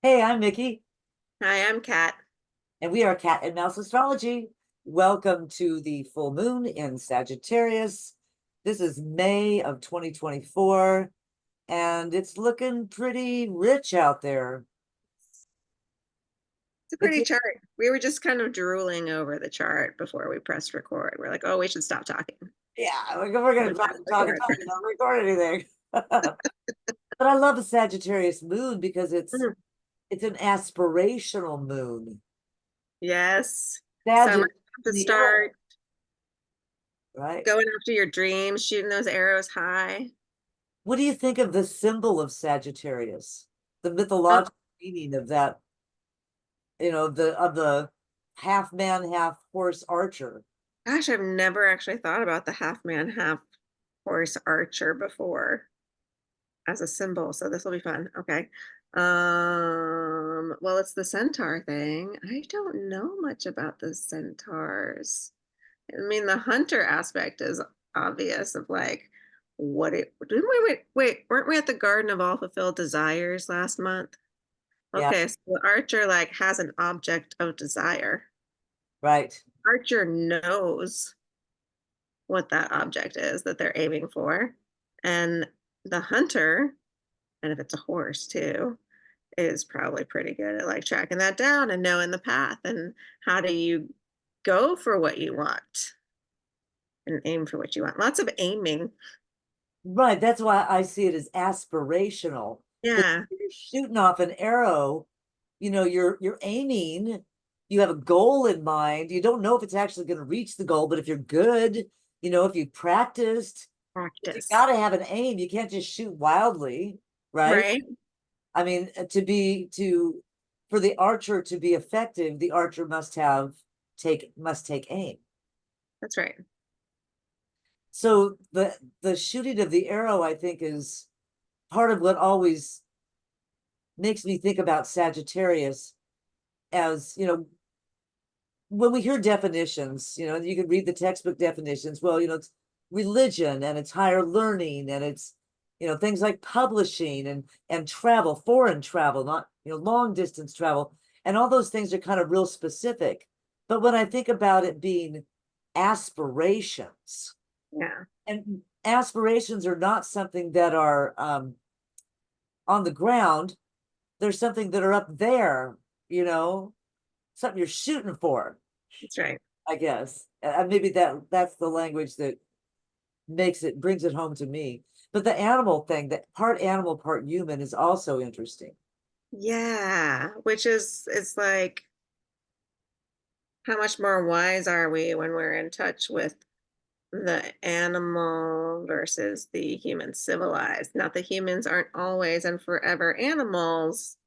Hey, I'm Micki, Hi, I'm Kat. and we are Cat and Mouse Astrology. Welcome to the full moon in Sagittarius. This is May of 2024, and it's looking pretty rich out there. It's a It's pretty chart. We were just kind of drooling over the chart before we pressed record. We're like, oh, we should stop talking. yeah, we're gonna And talk, press talk, and record. talk, and not record anything. But I love the Sagittarius moon because it's Mhm. it's an aspirational moon. Yes. Sag Summer is to in the air, start, right? going after your dreams, shooting those arrows high. What do you think of the symbol of Sagittarius? The Oh, mythological meaning of that, of the half man, half horse archer. gosh, I've never actually thought about the half man, half horse archer before as a symbol. So this will be fun. Okay. Well, it's the centaur thing. I don't know much about the centaurs. I mean, the hunter aspect is obvious of like what it didn't we weren't we at the Garden of All Fulfilled Desires last month? Yeah, Okay, so the archer like has an object of desire. right. Archer knows what that object is that they're aiming for. And the hunter, and if it's a horse too, is probably pretty good at like tracking that down and knowing the path and how do you go for what you want and aim for what you want. Lots of aiming. Right. That's why I see it as aspirational. Because Yeah, you're shooting off an arrow, you're aiming, you have a goal in mind. You don't know if it's actually going to reach the goal, but if you're good, if you practiced, you got practice. to have an aim. You can't just shoot wildly, right? Right? I mean, for the archer to be effective, the archer must take aim. That's right. So the shooting of the arrow, I think, is part of what always makes me think about Sagittarius as, when we hear definitions, you can read the textbook definitions. Well, it's religion and it's higher learning and it's, things like publishing and travel, foreign travel, not, long distance travel. And all those things are kind of real specific. But when I think about it being aspirations, Yeah, and aspirations are not something that are on the ground, they're something that are up there, you know, something you're shooting for, that's right. I guess. Maybe that's the language that brings it home to me. But the animal thing, that part animal, part human, is also interesting. Yeah, which is it's like how much more wise are we when we're in touch with the animal versus the human civilized? Not that humans aren't always and forever animals,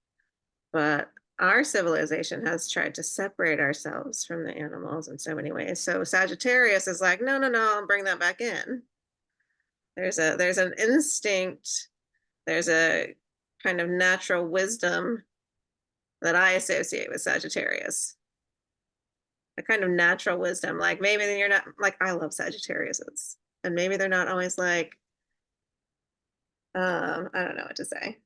but our civilization has tried to separate ourselves from the animals in so many ways. So Sagittarius is like, no, no, no, bring that back in. There's an instinct, there's a kind of natural wisdom that I associate with Sagittarius. A kind of natural wisdom. Like maybe you're not like I love Sagittariuses. And maybe they're not always like, I don't know what to say.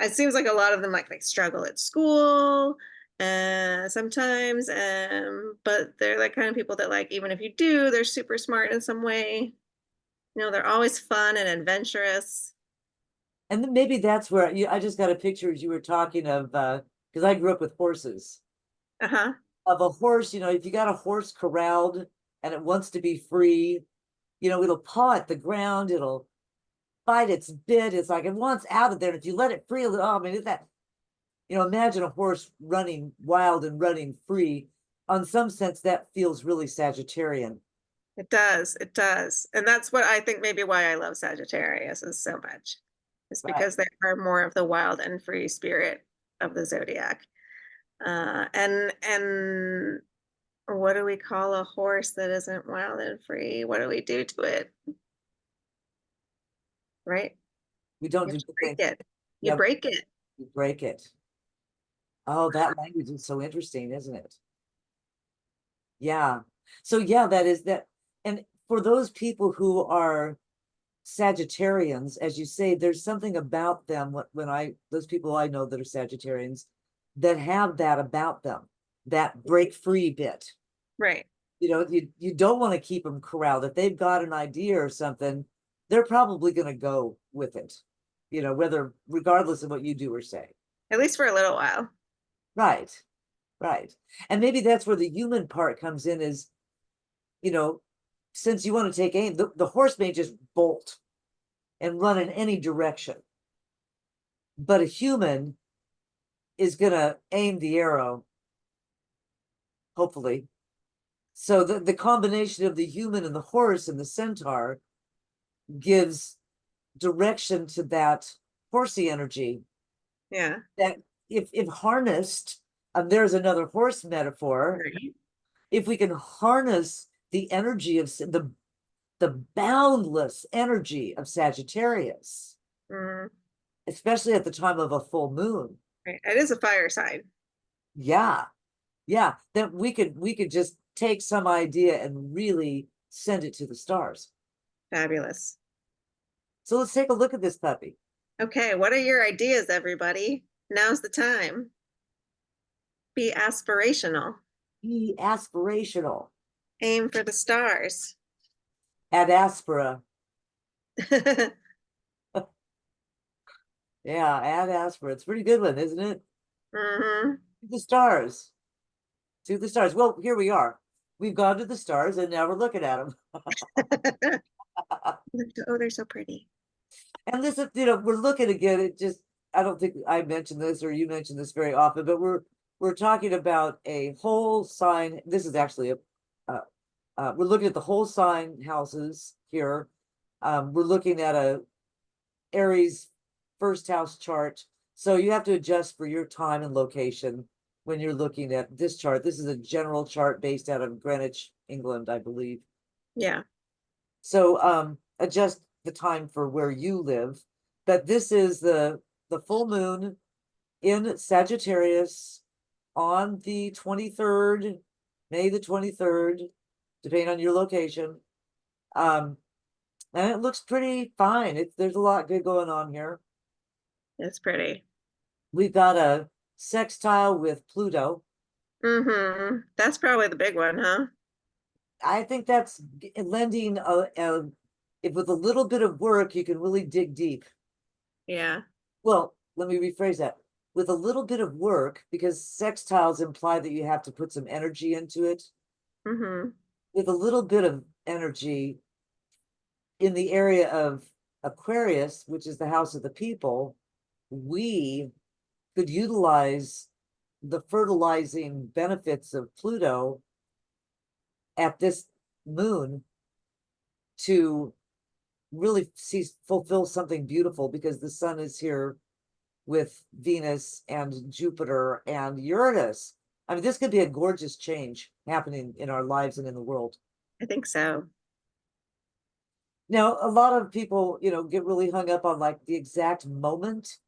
It seems like a lot of them like they struggle at school and sometimes but they're like kind of people that like even if you do, they're super smart in some way. They're always fun and adventurous. And then maybe that's where I just got a picture as you were talking of, because I grew up with horses, Uh-huh. of a horse, if you got a horse corralled and it wants to be free, it'll paw at the ground, it'll bite its bit. It's like it wants out of there. And if you let it free, oh, I mean, imagine a horse running wild and running free. On some sense, that feels really Sagittarian. It does. It does. And that's what I think maybe why I love Sagittarius is so much. Is Right. because they are more of the wild and free spirit of the zodiac. And what do we call a horse that isn't wild and free? What do we do to it? Right? We don't You have do to good break things. it. You Yeah, break it. we break it. Oh, that language is so interesting, isn't it? Yeah. So yeah, that is that. And for those people who are Sagittarians, as you say, there's something about them those people I know that are Sagittarians that have that about them, that break free bit. Right. You don't want to keep them corralled. If they've got an idea or something, they're probably going to go with it, regardless of what you do or say. At least for a little while. Right. Right. And maybe that's where the human part comes in is, since you want to take aim, the horse may just bolt and run in any direction. But a human is going to aim the arrow, hopefully. So the combination of the human and the horse and the centaur gives direction to that horsey energy. Yeah. That if harnessed, and there's another horse metaphor, Right. if we can harness the energy of the boundless energy of Sagittarius, Mm, especially at the time of a full moon. right. It is a fire sign. Yeah. Yeah. Then we could just take some idea and really send it to the stars. Fabulous. So let's take a look at this puppy. Okay, what are your ideas, everybody? Now's the time. Be aspirational. Be aspirational. Aim for the stars. Ad aspera. Yeah, ad aspera. It's a pretty good one, isn't it? Mm-hmm. To the stars. To the stars. Well, here we are. We've gone to the stars and now we're looking at them. Oh, they're so pretty. And this is, we're looking again. I don't think I mentioned this or you mentioned this very often, but we're talking about a whole sign. This is actually we're looking at the whole sign houses here. We're looking at a Aries first house chart. So you have to adjust for your time and location when you're looking at this chart. This is a general chart based out of Greenwich, England, I believe. Yeah. So adjust the time for where you live. But this is the full moon in Sagittarius on the 23rd, May the 23rd, depending on your location. And it looks pretty fine. There's a lot good going on here. It's pretty. We've got a sextile with Pluto. Mm-hmm. That's probably the big one, huh? I think that's lending if with a little bit of work, you can really dig deep. Yeah. Well, let me rephrase that. With a little bit of work, because sextiles imply that you have to put some energy into it. Mm-hmm. With a little bit of energy in the area of Aquarius, which is the house of the people, we could utilize the fertilizing benefits of Pluto at this moon to really fulfill something beautiful, because the sun is here with Venus and Jupiter and Uranus. I mean, this could be a gorgeous change happening in our lives and in the world. I think so. Now, a lot of people, get really hung up on like the exact moment.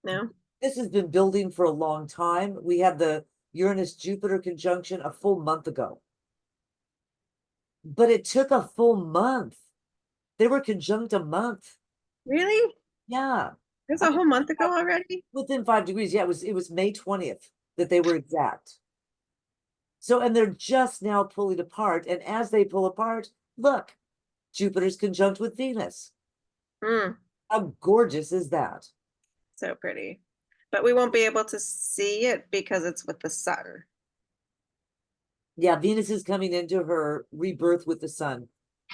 No? This has been building for a long time. We had the Uranus Jupiter conjunction a full month ago. But it took a full month. They were conjunct a month. Really? Yeah. That's I a mean, whole month ago already? within 5 degrees. Yeah, it was May 20th that they were exact. So, and they're just now pulling apart. And as they pull apart, look, Jupiter's conjunct with Venus. Mm, How gorgeous is that? so pretty. But we won't be able to see it because it's with the sun. Yeah, Venus is coming into her rebirth with the sun.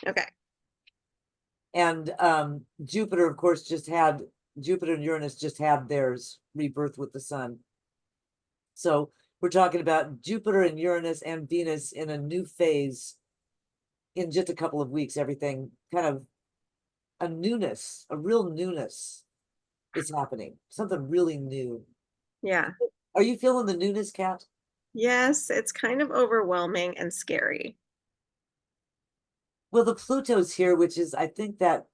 Okay. And Jupiter, of course, Jupiter and Uranus just had theirs rebirth with the sun. So we're talking about Jupiter and Uranus and Venus in a new phase in just a couple of weeks. Everything kind of a real newness is happening. Something really new. Yeah. Are you feeling the newness, Kat? Yes, it's kind of overwhelming and scary. Well, the Pluto's here, which is, I think that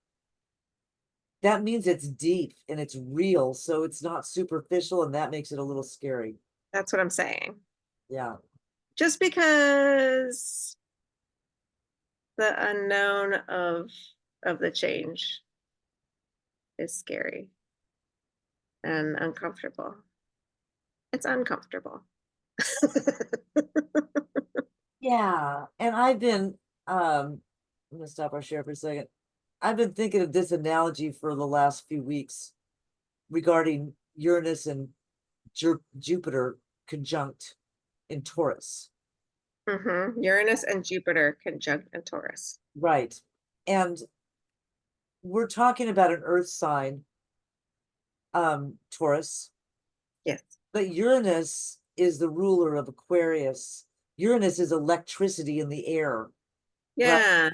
means it's deep and it's real. So it's not superficial, and that makes it a little scary. That's what I'm saying. Yeah. Just because the unknown of of the change is scary and uncomfortable. It's uncomfortable. Yeah, and I've been I'm gonna stop our share for a second. I've been thinking of this analogy for the last few weeks regarding Uranus and Jupiter conjunct in Taurus. Uranus and Jupiter conjunct in Taurus. Right. And we're talking about an earth sign, Taurus, Yes. but Uranus is the ruler of Aquarius. Uranus is electricity in the air. Right. Yeah.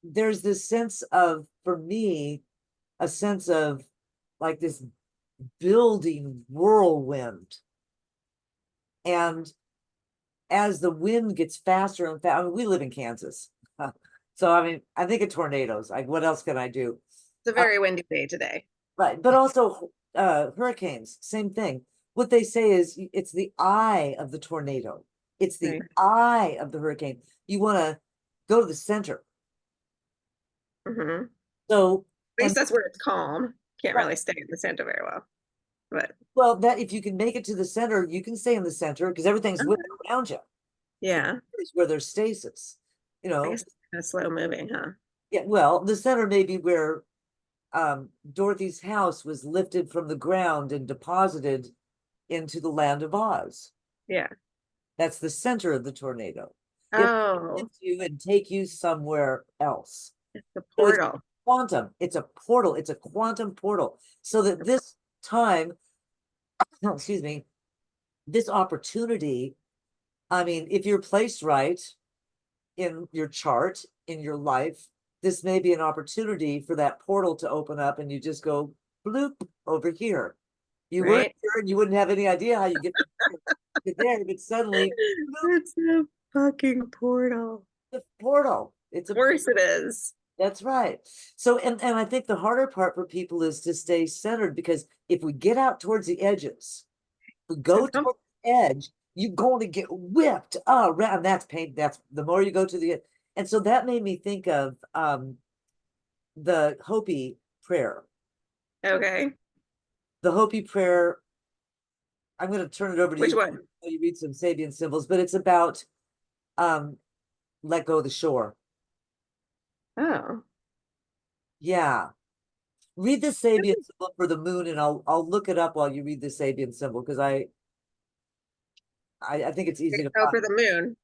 There's this sense of, for me, a sense of like this building whirlwind. And as the wind gets faster and faster, I mean, we live in Kansas. So, I mean, I think of tornadoes. Like, what else can I do? It's a very windy day today. Right. But also hurricanes, same thing. What they say is it's the eye of the tornado. It's the Right. eye of the hurricane. You want to go to the center. So, At and least that's where it's calm. Can't really stay in the center very well. But well, that if you can make it to the center, you can stay in the center because everything's whipping around you. yeah, It's where there's stasis, you I know. guess it's kind of slow moving, huh? Yeah, well, the center may be where Dorothy's house was lifted from the ground and deposited into the land of Oz. Yeah. That's the center of the tornado. It Oh, lift you and take you somewhere else. it's the So it's portal. quantum. It's a portal. It's a quantum portal. So that this time, excuse me, this opportunity, I mean, if you're placed right in your chart, in your life, this may be an opportunity for that portal to open up and you just go bloop over here. You weren't Right? here and you wouldn't have any idea how you get there, but suddenly bloop, It's a fucking portal. the portal. It's Of a course it is. That's right. So, and I think the harder part for people is to stay centered because if we get out towards the edges, we go So towards the edge, you're going to get whipped around. That's pain. That's the more you go to the edge. And so that made me think of the Hopi prayer. okay. The Hopi prayer, I'm going to turn it over to Which you. one? You read some Sabian symbols, but it's about let go of the shore. Oh. Yeah. Read the Sabian symbol for the moon, and I'll look it up while you read the Sabian symbol because I think it's easy to Oh, find. for the moon.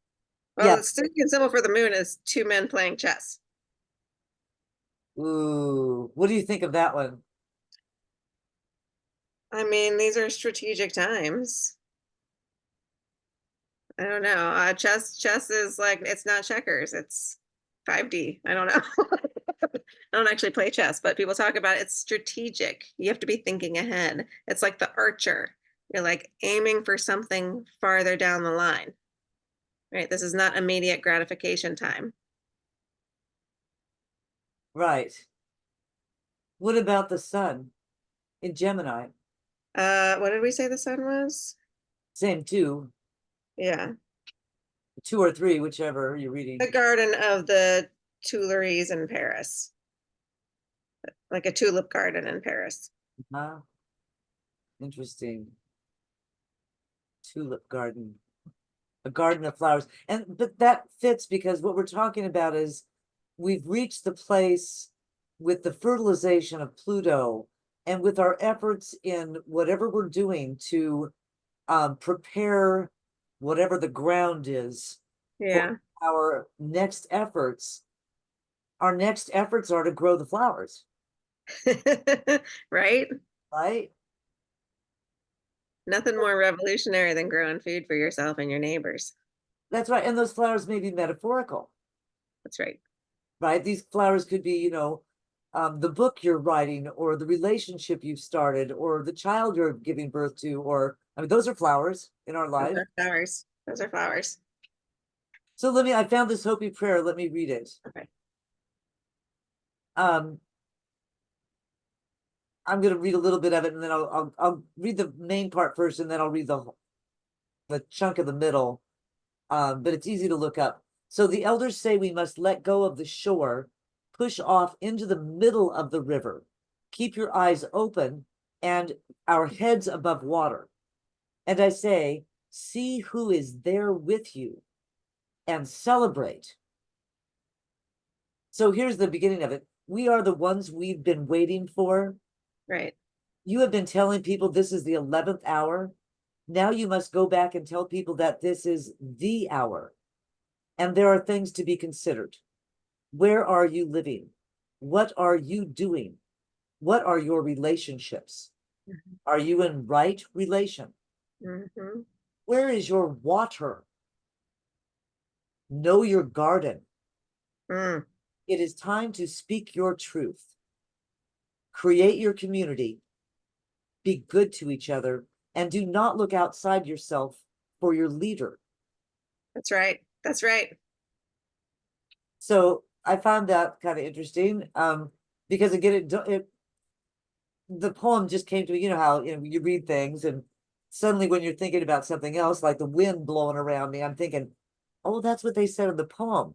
Well, Yeah. the Stygian symbol for the moon is two men playing chess. Ooh, what do you think of that one? I mean, these are strategic times. I don't know. Chess is like it's not checkers. It's 5D. I don't know. I don't actually play chess, but people talk about it's strategic. You have to be thinking ahead. It's like the archer. You're like aiming for something farther down the line. Right? This is not immediate gratification time. Right. What about the sun in Gemini? What did we say the sun was? Same two, Yeah. 2 or 3, whichever you're The reading. garden of the Tuileries in Paris. Like a tulip garden in Paris. Huh? Interesting. Tulip garden, a garden of flowers. But that fits because what we're talking about is we've reached the place with the fertilization of Pluto and with our efforts in whatever we're doing to prepare whatever the ground is Yeah. for our next efforts. Our next efforts are to grow the flowers, Right? right? Nothing more revolutionary than growing food for yourself and your neighbors. That's right. And those flowers may be metaphorical, That's right. right? These flowers could be, the book you're writing, or the relationship you've started, or the child you're giving birth to, or I mean, those are flowers in our Those life. are flowers. Those are flowers. So I found this Hopi prayer. Let me read it. Okay. Um, I'm going to read a little bit of it, and then I'll read the main part first, and then I'll read the chunk of the middle. But it's easy to look up. So the elders say we must let go of the shore, push off into the middle of the river. Keep your eyes open and our heads above water. And I say, see who is there with you and celebrate. So here's the beginning of it. We are the ones we've been waiting for. Right. You have been telling people this is the 11th hour. Now you must go back and tell people that this is the hour. And there are things to be considered. Where are you living? What are you doing? What are your relationships? Mhm. Are you in right relation? Mhm. Where is your water? Know your garden. Mm. It is time to speak your truth. Create your community. Be good to each other and do not look outside yourself for your leader. That's right. That's right. So I found that kind of interesting because again, the poem just came to me. You know how you read things and suddenly when you're thinking about something else, like the wind blowing around me, I'm thinking, oh, that's what they said in the poem.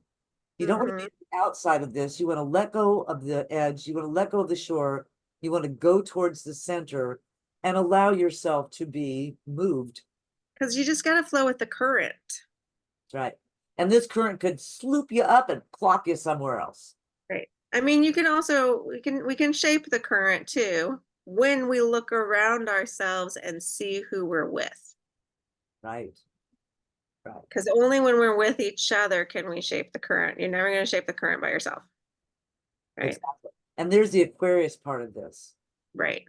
You don't want to Mhm. be outside of this. You want to let go of the edge. You want to let go of the shore. You want to go towards the center and allow yourself to be moved. Because you just got to flow with the current. Right. And this current could sloop you up and plop you somewhere else. Right. I mean, you can also we can shape the current too when we look around ourselves and see who we're with. Right. Right. Because only when we're with each other can we shape the current. You're never going to shape the current by yourself. Right. Exactly. And there's the Aquarius part of this. Right.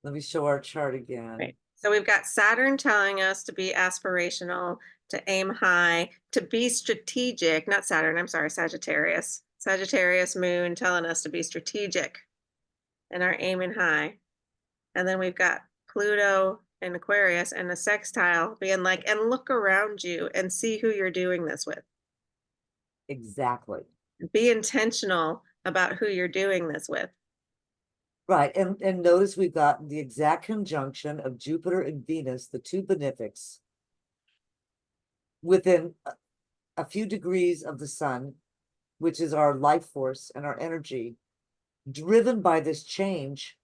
Let me show our chart again. Right. So we've got Saturn telling us to be aspirational, to aim high, to be strategic. Not Saturn, I'm sorry, Sagittarius. Sagittarius moon telling us to be strategic and our aiming high. And then we've got Pluto and Aquarius and a sextile being like, and look around you and see who you're doing this with. Exactly. Be intentional about who you're doing this with. Right. And notice we've got the exact conjunction of Jupiter and Venus, the two benefics, within a few degrees of the sun, which is our life force and our energy, driven by this change.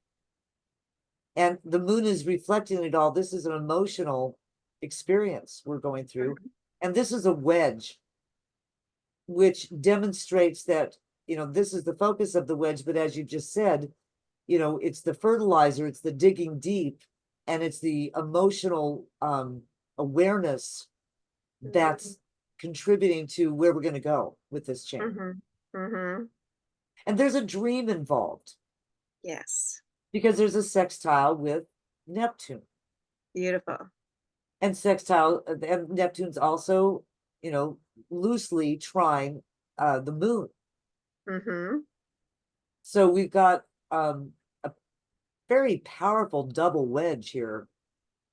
And the moon is reflecting it all. This is an emotional experience we're going through. And this is a wedge, which demonstrates that, this is the focus of the wedge. But as you just said, it's the fertilizer, it's the digging deep, and it's the emotional awareness that's contributing to where we're going to go with this change. Mm-hmm. Mm-hmm. And there's a dream involved Yes. because there's a sextile with Neptune. Beautiful. And sextile, and Neptune's also, loosely trine the moon. Mm-hmm. So we've got a very powerful double wedge here.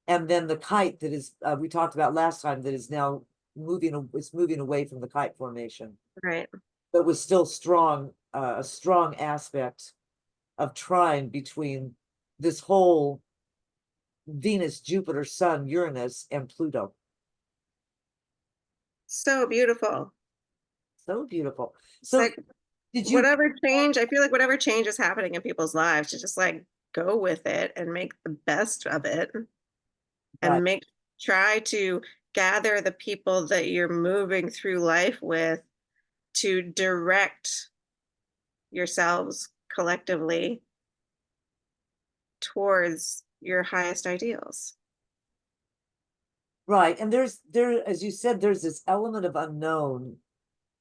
And then the kite that is we talked about last time that is now moving away from the kite formation, Right. but was still strong, a strong aspect of trine between this whole Venus, Jupiter, Sun, Uranus, and Pluto. So beautiful. So beautiful. It's So like did you whatever change, I feel like whatever change is happening in people's lives, to just like go with it and make the best of it right, and try to gather the people that you're moving through life with to direct yourselves collectively towards your highest ideals. right. And there, as you said, there's this element of unknown,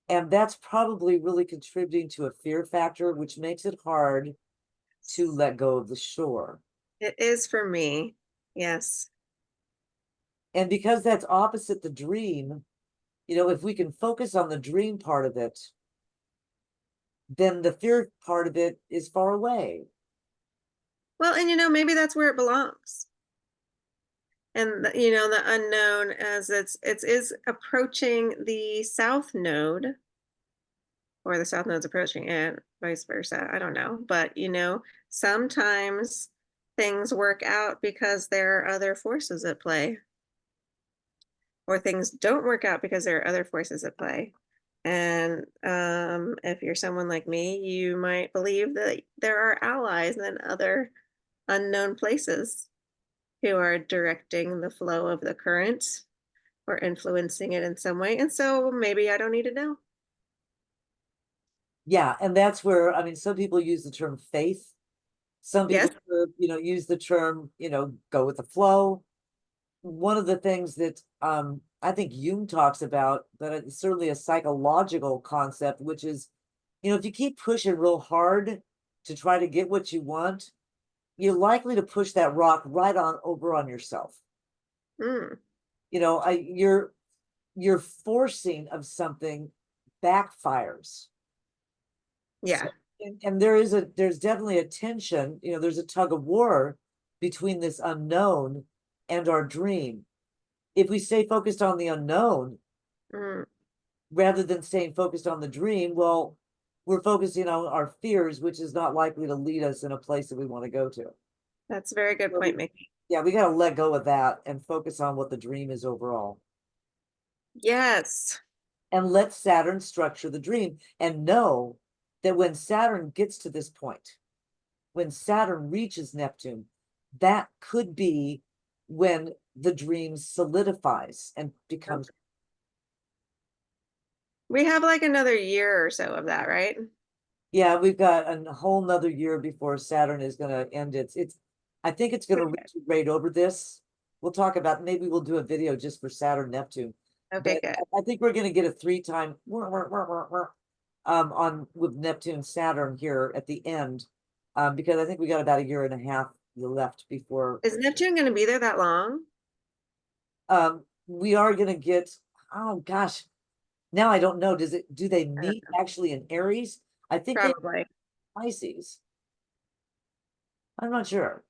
and that's probably really contributing to a fear factor, which makes it hard to let go of the shore. It is for me. Yes. And because that's opposite the dream, if we can focus on the dream part of it, then the fear part of it is far away. Well, and maybe that's where it belongs. And the unknown, as it is approaching the south node, or the south node's approaching it, vice versa. I don't know. But sometimes things work out because there are other forces at play, or things don't work out because there are other forces at play. And if you're someone like me, you might believe that there are allies in other unknown places who are directing the flow of the current or influencing it in some way. And so maybe I don't need to know. Yeah, and that's where, I mean, some people use the term faith. Some Yes. people, use the term, go with the flow. One of the things that I think Jung talks about, but it's certainly a psychological concept, which is, if you keep pushing real hard to try to get what you want, you're likely to push that rock right on over on yourself. Mm, Your forcing of something backfires. So, yeah. and there's definitely a tension, there's a tug of war between this unknown and our dream. If we stay focused on the unknown Mm, rather than staying focused on the dream, well, we're focusing on our fears, which is not likely to lead us in a place that we want to go to. that's a very good So point, Micki. yeah, we got to let go of that and focus on what the dream is overall. Yes. And let Saturn structure the dream and know that when Saturn gets to this point, when Saturn reaches Neptune, that could be when the dream solidifies and becomes. We have like another year or so of that, right? Yeah, we've got a whole nother year before Saturn is going to end its. I think it's going to Okay. retrograde over this. We'll talk about, maybe we'll do a video just for Saturn Neptune, Okay, but good. I think we're going to get a 3-time on with Neptune Saturn here at the end, because I think we got about a year and a half left before. Is Neptune going to be there that long? We are going to get, oh gosh, now I don't know, do they I don't meet know. actually in Aries? I think they Probably. Pisces. I'm not sure.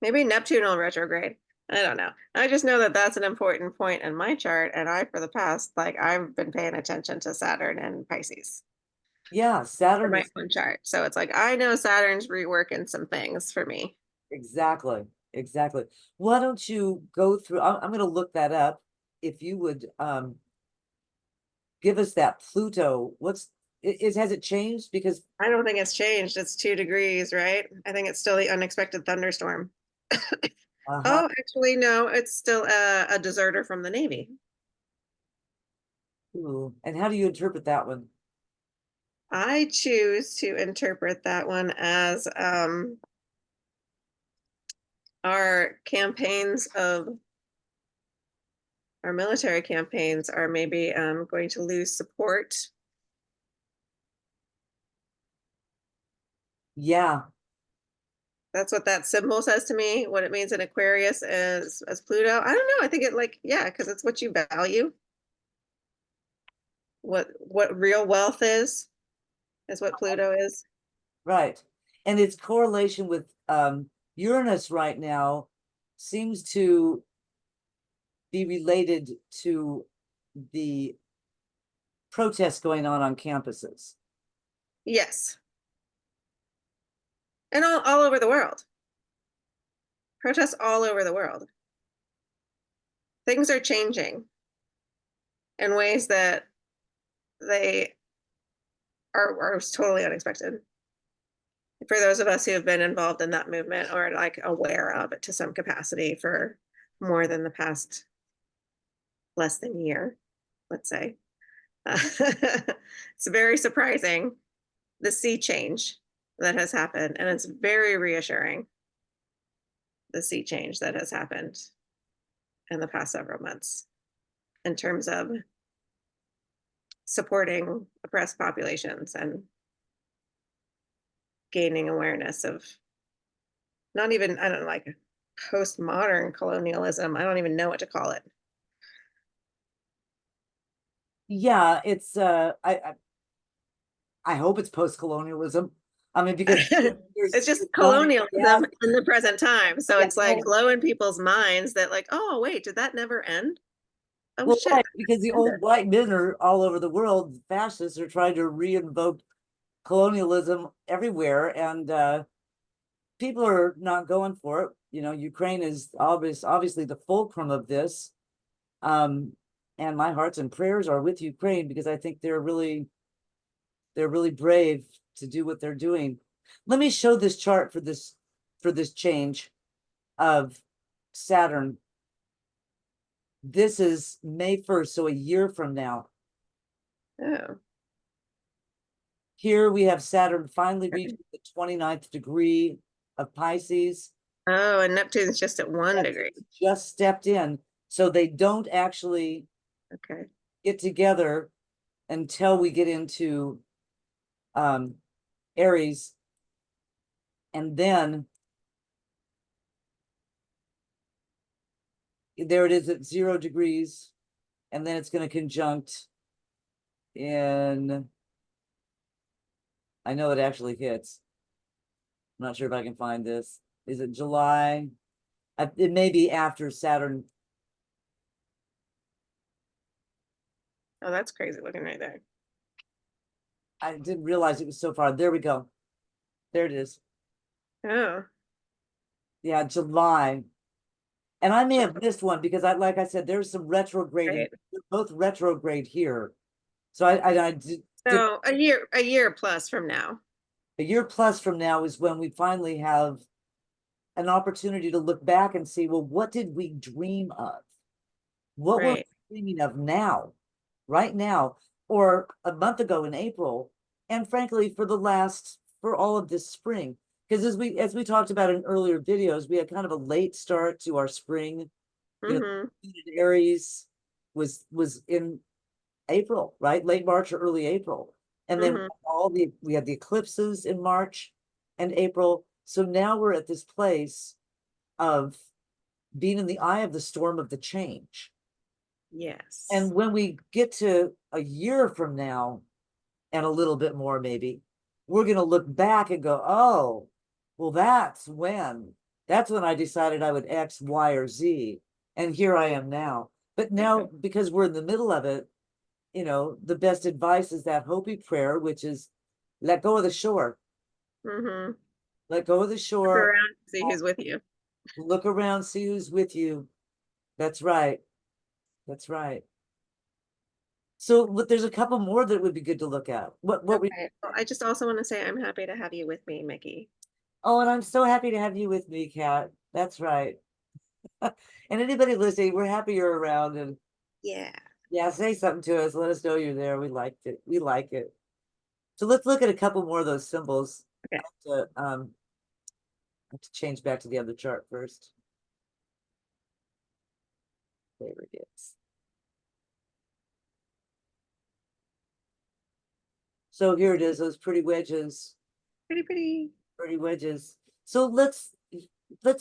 Maybe Neptune will retrograde. I don't know. I just know that that's an important point in my chart, and for the past, like, I've been paying attention to Saturn and Pisces Yeah, for Saturn my is own chart. So it's like I know Saturn's reworking some things for me. exactly, exactly. Why don't you go through, I'm going to look that up. If you would give us that Pluto, has it changed? Because I don't think it's changed. It's 2 degrees, right? I think it's still the unexpected thunderstorm. uh-huh. Oh, actually, no, it's still a deserter from the Navy. Ooh, and how do you interpret that one? I choose to interpret that one as our campaigns of our military campaigns are maybe going to lose support. Yeah, That's what that symbol says to me. What it means in Aquarius as Pluto. I don't know. I think it like yeah, because it's what you value. What real wealth is what Pluto is. right. And its correlation with Uranus right now seems to be related to the protests going on campuses. Yes, and all over the world. Protests all over the world. Things are changing in ways that they are totally unexpected. For those of us who have been involved in that movement or like aware of it to some capacity for more than the past less than a year, let's say. It's very surprising the sea change that has happened, and it's very reassuring the sea change that has happened in the past several months in terms of supporting oppressed populations and gaining awareness of not even, I don't know, like postmodern colonialism. I don't even know what to call it. Yeah, it's I hope it's post-colonialism. I mean, because It's just there's so many colonialism gaps. in the present time. So Yeah, it's like well, glow in people's minds that like, oh wait, did that never end? Oh well, shit, right, because the that ended. old white men are all over the world. Fascists are trying to reinvoke colonialism everywhere, and people are not going for it. Ukraine is obviously the fulcrum of this. Um, And my hearts and prayers are with Ukraine, because I think they're really brave to do what they're doing. Let me show this chart for this change of Saturn. This is May 1st, so a year from now. Oh. Here we have Saturn finally reaching the 29th degree of Pisces. Oh, and Neptune's just at 1 degree. Just stepped in, so they don't actually Okay. get together until we get into Aries, and then there it is at 0 degrees, and then it's going to conjunct in, I know it actually hits. I'm not sure if I can find this. Is it July? It may be after Saturn. Oh, that's crazy looking right there. I didn't realize it was so far. There we go. There it is. Oh. Yeah, July. And I may have missed one, because like I said, there's some retrograde. Right. They're both retrograde here. So I did So a year plus from now. a year plus from now is when we finally have an opportunity to look back and see, well, what did we dream of? What we're Right. dreaming of now, right now, or a month ago in April, and frankly, for all of this spring. Because as we talked about in earlier videos, we had kind of a late start to our spring. Mm-hmm. Aries was in April, right? Late March or early April. And then Mm-hmm. we had the eclipses in March and April. So now we're at this place of being in the eye of the storm of the change. Yes. And when we get to a year from now, and a little bit more maybe, we're going to look back and go, oh, well, that's when I decided I would X, Y, or Z. And here I am now. But now, because we're in the middle of it, the best advice is that Hopi prayer, which is let go of the shore. Mm-hmm. Let go of the Look shore. around, see who's with you. Look around, see who's with you. That's right. That's right. So there's a couple more that would be good to look at. What we Okay. Well, I just also want to say I'm happy to have you with me, Micki. Oh, and I'm so happy to have you with me, Kat. That's right. And anybody listening, we're happy you're around, and Yeah. yeah, say something to us. Let us know you're there. We liked it. We like it. So let's look at a couple more of those symbols. Okay. I have to change back to the other chart first. There it is. So here it is, those pretty wedges. Pretty. Pretty wedges. So let's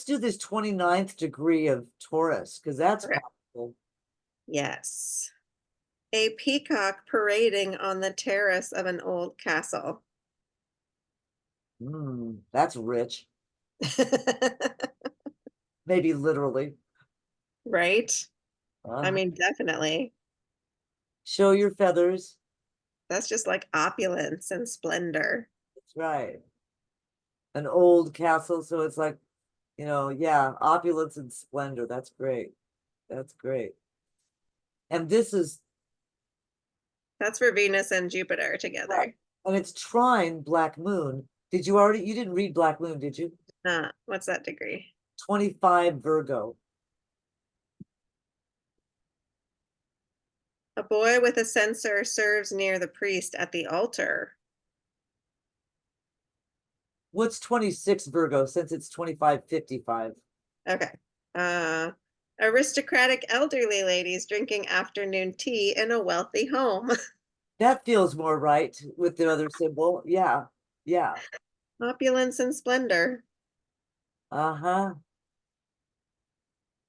do this 29th degree of Taurus, because that's Okay. powerful. Yes. A peacock parading on the terrace of an old castle. That's rich. Maybe literally. Right? I Uh, mean, definitely. show your feathers. That's just like opulence and splendor. That's right. An old castle, so it's like, yeah, opulence and splendor. That's great. That's great. And this is That's for Venus and Jupiter together. and it's trine Black Moon. You didn't read Black Moon, did you? What's that degree? 25 Virgo. A boy with a censer serves near the priest at the altar. What's 26 Virgo, since it's 25-55? Okay. Aristocratic elderly ladies drinking afternoon tea in a wealthy home. That feels more right with the other symbol. Yeah. Yeah. Opulence and splendor. Uh-huh.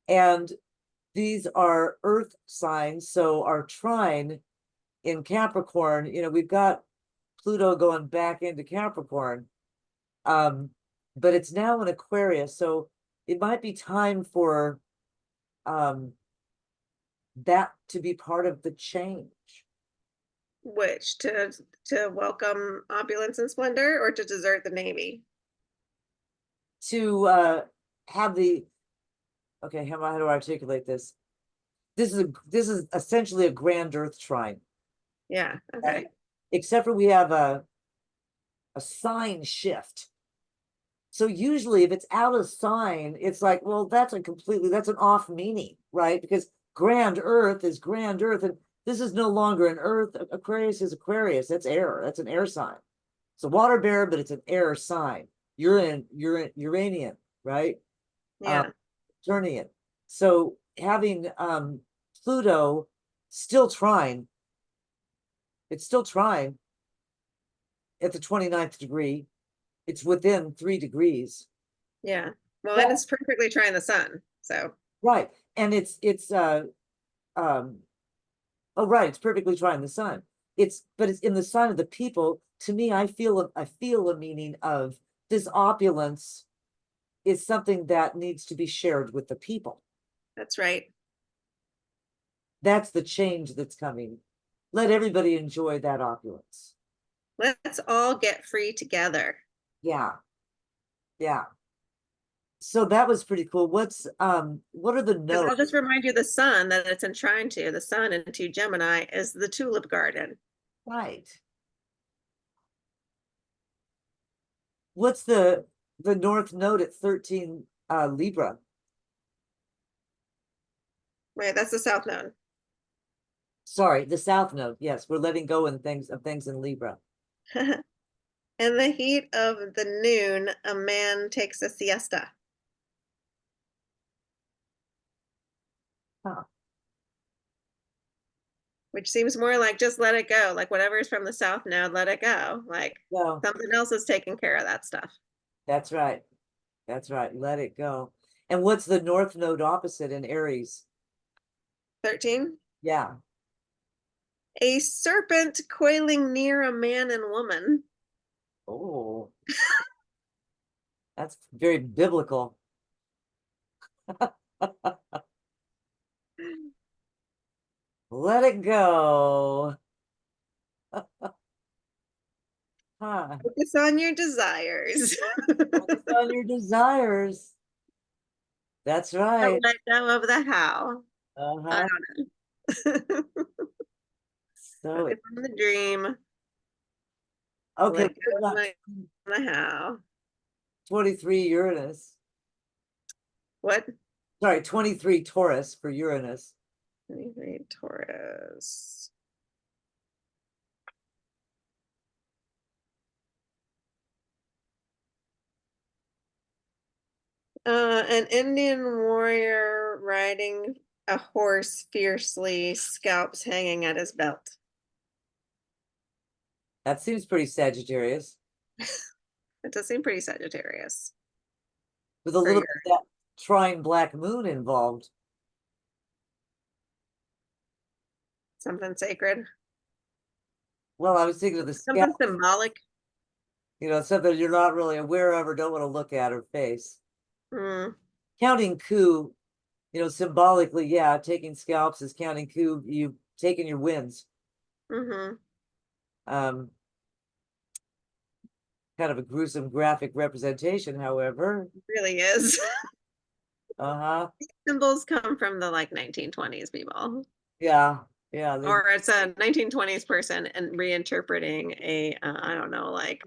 And these are earth signs. So our trine in Capricorn, we've got Pluto going back into Capricorn. But it's now in Aquarius, so it might be time for that to be part of the change. Which to welcome opulence and splendor, or to desert the Navy? To have the, okay, how do I articulate this? this is essentially a grand Earth trine. Yeah. Okay. Right? Except for we have a sign shift. So usually if it's out of sign, it's like, well, that's an off meaning, right? Because grand Earth is grand Earth, and this is no longer an Earth. Aquarius is Aquarius. That's air. That's an air sign. It's a water bearer, but it's an air sign. You're Uranian, right? Yeah. Turnian. So having Pluto still trine, it's still trine at the 29th degree. It's within 3 degrees. Yeah. Well, Yeah. and it's perfectly trying the sun. So Right. And it's oh right, it's perfectly trying the sun. But it's in the sign of the people. To me, I feel a meaning of this opulence is something that needs to be shared with the people. that's right. That's the change that's coming. Let everybody enjoy that opulence. Let's all get free together. Yeah. Yeah. So that was pretty cool. What are the Because notes? I'll just remind you the sun that it's in trine to, the sun into Gemini is the tulip garden. Right. What's the north node at 13 Libra? Right, that's the south node. Sorry, the south node. Yes, we're letting go of things in Libra. In the heat of the noon, a man takes a siesta. Huh. Which seems more like just let it go. Like whatever's from the south node, let it go. Like No, something else is taking care of that stuff. that's right. That's right. Let it go. And what's the north node opposite in Aries? 13. Yeah. A serpent coiling near a man and woman. Oh, that's very biblical. Let it go. Huh. Focus on your desires. Focus on your desires. That's Don't right. let go of the how. I Uh-huh. don't know. So, Focus on the dream. okay, Let go what of about the how. 23 Uranus? What? Sorry, 23 Taurus for Uranus. 23 Taurus. An Indian warrior riding a horse fiercely, scalps hanging at his belt. That seems pretty Sagittarius, It does seem pretty Sagittarius with a for little your bit of that trine black moon involved. something sacred, Well, I was thinking of the something scalp, symbolic. something you're not really aware of or don't want to look at her face. Mm, Counting coup, symbolically, yeah, taking scalps is counting coup. You taking your wins. mm-hmm. Um, kind of a gruesome graphic representation, however. Really is. Uh-huh. Symbols come from the like 1920s people, Yeah. Yeah. or it's a 1920s person and reinterpreting a I don't know, like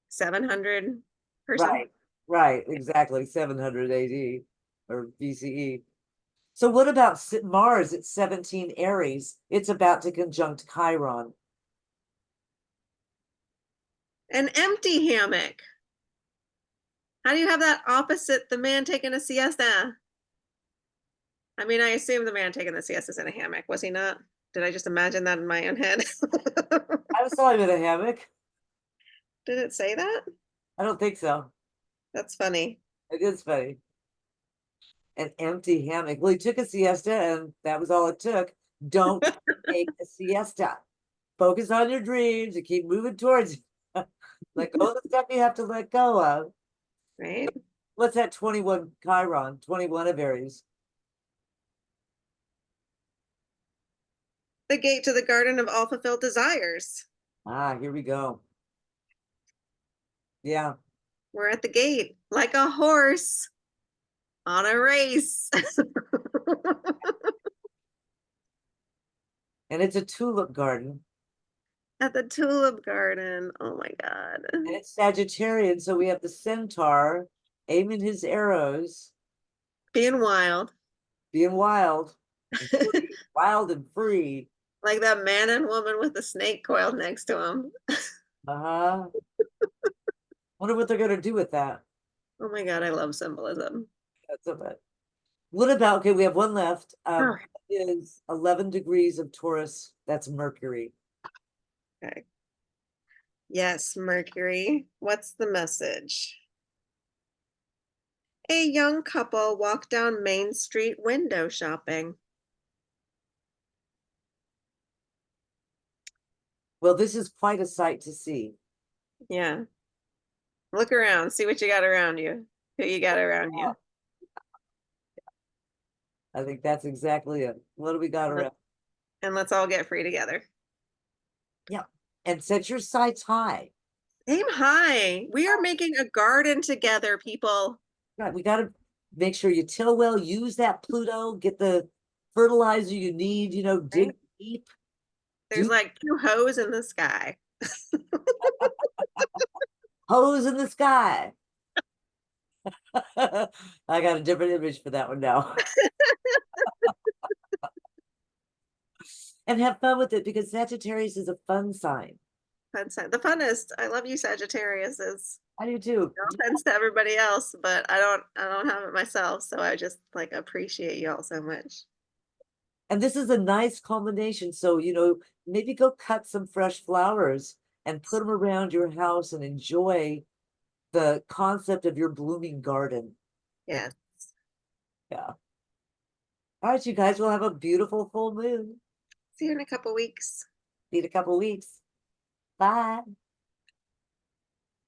700 person. Right. Right. Exactly. 700 AD or BCE. So what about Mars at 17 Aries? It's about to conjunct Chiron. An empty hammock. How do you have that opposite the man taking a siesta? I mean, I assume the man taking the siesta is in a hammock, was he not? Did I just imagine that in my own head? I saw him in a hammock. Did it say that? I don't think so. That's funny. It is funny. An empty hammock. Well, he took a siesta and that was all it took. Don't take a siesta. Focus on your dreams and keep moving towards it. Let go of the stuff you have to let go of. Right? What's that 21 Chiron? 21 of Aries. The gate to the garden of all fulfilled desires. Ah, here we go. Yeah. We're at the gate like a horse on a race. And it's a tulip garden. At the tulip garden. Oh my God. And it's Sagittarian, so we have the centaur aiming his arrows, Being wild. being wild and free, wild and free. Like that man and woman with the snake coiled next to him. Uh-huh. Wonder what they're gonna do with that. Oh my God, I love symbolism. That's of it. What about, okay, we have one left. Oh, Is 11 degrees of Taurus. That's Mercury. okay. Yes, Mercury. What's the message? A young couple walk down Main Street window shopping. Well, this is quite a sight to see. Yeah. Look around, see what you got around you. Who you got around you. I think that's exactly it. What do we got around? And let's all get free together. Yeah. And set your sights high. Aim high. We are making a garden together, people. Right. We got to make sure you till well, use that Pluto, get the fertilizer you need, dig Right? deep. There's Do like 2 hoes in the sky. hose in the sky. I got a different image for that one now. And have fun with it because Sagittarius is a fun sign. The funnest. I love you, Sagittarius. Is I do too. no offense to everybody else, but I don't have it myself. So I just like appreciate y'all so much. And this is a nice combination. So, maybe go cut some fresh flowers and put them around your house and enjoy the concept of your blooming garden. Yeah. Yeah. All right, you guys will have a beautiful full moon. See you in a couple weeks. See you in a couple weeks. Bye.